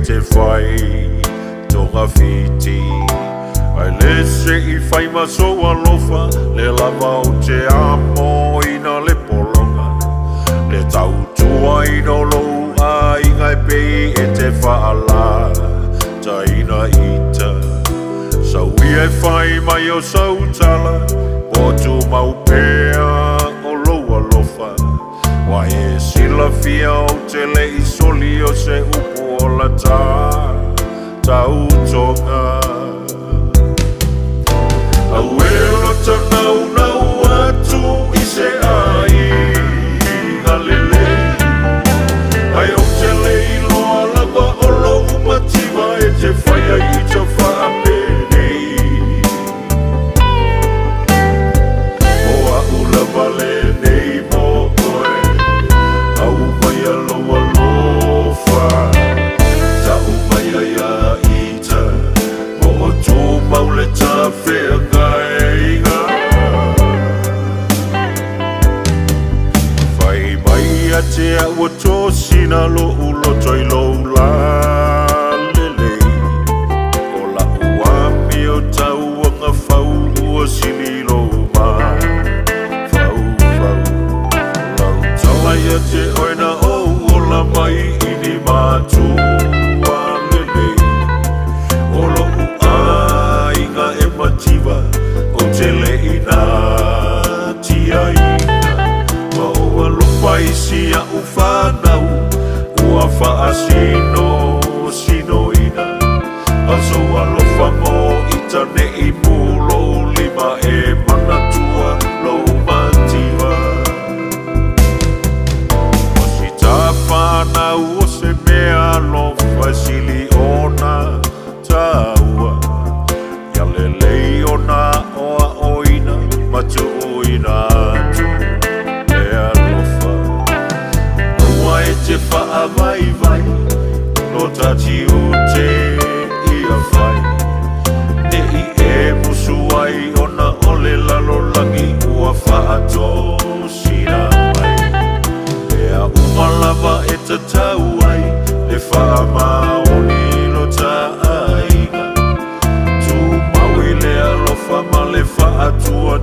te whai toka whiti. Ai le se I whai maso alofa, le lava o te amo ina le polonga. Le tau tua ino lou a ingai pei e te whaala, ta ina ita. Sau ia whai mai o sau tala, po tu mau pea o lou alofa. Wa e sila fia o te lei soli o se upu o la tau tonga. Au e o ta nau nau atu I se ai halele. Ai o te lei loa lava o lo umatiwa e te whaia I ta whaapene. O a ula vale nei mo oe, au mai aloa lofa. Ta u mai aia ita, mo o tū maule ta whea ngainga. Whai mai a te aua tō sina lo ulo toi lo la lelei. O la uami o tau anga whau ua sili lo ma. Whau, whau, lau talai a te oina o ola mai ini mātua lelei. O lo uainga e matiwa o te leina tiaina. Ma o alofa isi a uwhanau, ua whaasino sinoina. Aso alofa mo itane I mulo lima e manatua lo matiwa. O si ta whanau o se mea alofa sili ona taua. Ia lelei ona oa oina, matu oina atu e alofa. Ua e te wha vai vai, no tati o te ia whai. Ne I e musu ai ona ole lalo langi ua wha ato sina mai. Ea umalava e te tau ai, le wha maoni no ta aiga. Tu maui le alofa ma le wha atua